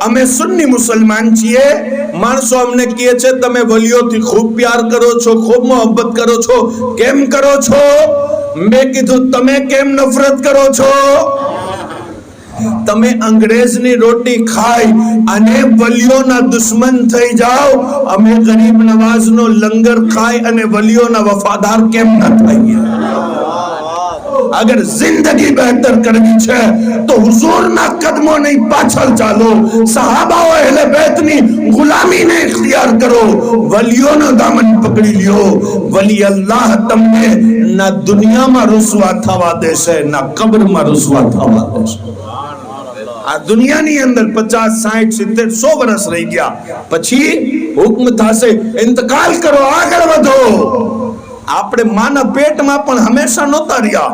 અમે સુન્ની મુસલમાન છીએ, માણસો અમને કહે છે તમે વલીઓથી ખૂબ પ્યાર કરો છો, ખૂબ મોહબ્બત કરો છો, કેમ કરો છો? મેં કીધું તમે કેમ નફરત કરો છો? તમે અંગ્રેજની રોટી ખાઈ અને વલીઓના દુશ્મન થઈ જાઓ, અમે ગરીબ નવાઝનો લંગર ખાઈ અને વલીઓના વફાદાર કેમ ન થઈએ? अगर जिंदगी बेहतर करनी है तो हुजूर ना कदमों नहीं पाछल चालो, सहाबा और अहले बैत नी गुलामी ने इख्तियार करो, वलियों ना दामन पकड़ी लियो। वली अल्लाह तमने ना दुनिया में रुसवा थवा देशे ना कब्र में रुसवा थवा देशे। आ दुनिया ની અંદર 50 60 70 100 વર્ષ રહી ગયા પછી હુકમ થાશે ઇંતકાલ કરો, આગળ વધો। આપણે માના પેટમાં પણ હંમેશા નહોતા રહ્યા,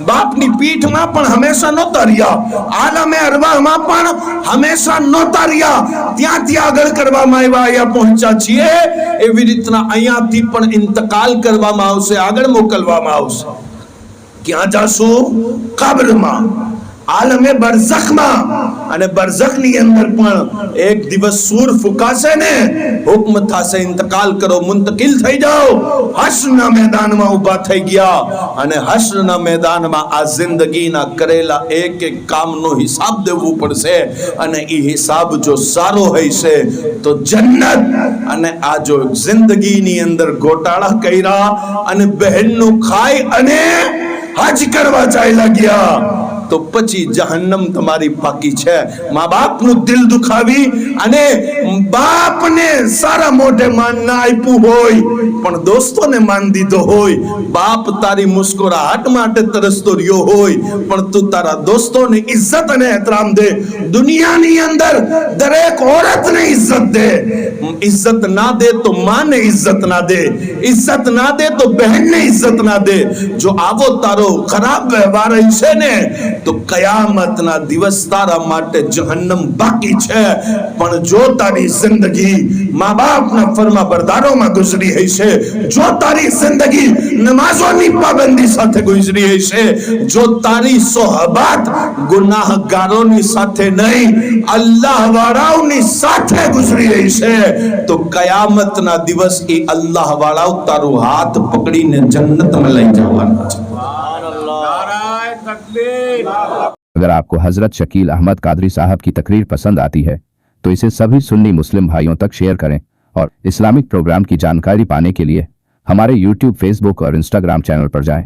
બાપની પીઠમાં પણ હંમેશા નહોતા રહ્યા, આલમે અરવાહમાં પણ હંમેશા નહોતા રહ્યા, ત્યાંથી આગળ કરવામાં આવ્યા, અહીંયા પહોંચ્યા છીએ। એવી રીતના અહીંયાથી પણ ઇંતકાલ કરવામાં આવશે, આગળ મોકલવામાં આવશે। ક્યાં જાશું? કબ્રમાં, આલમે બરઝખમાં। અને બરઝખની અંદર પણ એક દિવસ સૂર ફૂંકાશે ને, હુકમ થશે ઇંતકાલ કરો, મુંતકિલ થઈ જાઓ। હશરના મેદાનમાં ઊભા થઈ ગયા અને હશરના મેદાનમાં આ જિંદગીના કરેલા એક એક કામનો હિસાબ દેવું પડશે અને એ હિસાબ જો સારો હશે તો જન્નત। અને આ જો જિંદગીની અંદર ગોટાળા કર્યા અને બહેનનું ખાઈ અને હજ કરવા ચાલ્યા ગયા તો પછી જહન્નમ તમારી પાકી છે। મા બાપનું દિલ દુખાવી અને બાપને સારા મોઢે માન ના આપ્યું હોય પણ દોસ્તોને માન દીધો હોય, બાપ તારી મુસ્કુરાહટ માટે તરસતો રહ્યો હોય પણ તું તારા દોસ્તોને ઇજ્જત અને એહતરામ દે। દુનિયાની અંદર દરેક औरतને ઇજ્જત દે, ઇજ્જત ના દે તો માને ઇજ્જત ના દે, ઇજ્જત ના દે તો બહેનને ઇજ્જત ના દે। જો આવો તારો ખરાબ વ્યવહાર હશે ને તો કયામતના દિવસ તારા માટે જહન્નમ બાકી છે। પણ જો તારી જિંદગી મા બાપના ફરમા બરદારોમાં ગુજરી હશે, જો તારી જિંદગી નમાઝોની પાબંદી સાથે ગુજરી હશે, જો તારી સોહબત ગુનાહગારોની સાથે નહીં અલ્લાહ વાળાઓની સાથે ગુજરી હશે તો કયામતના દિવસ એ અલ્લાહ વાળાઓ તારું હાથ પકડીને જન્નતમાં લઈ જવાના છે। अगर आपको हजरत शकील अहमद कादरी साहब की तकरीर पसंद आती है तो इसे सभी सुन्नी मुस्लिम भाइयों तक शेयर करें और इस्लामिक प्रोग्राम की जानकारी पाने के लिए हमारे YouTube, Facebook और Instagram चैनल पर जाएं।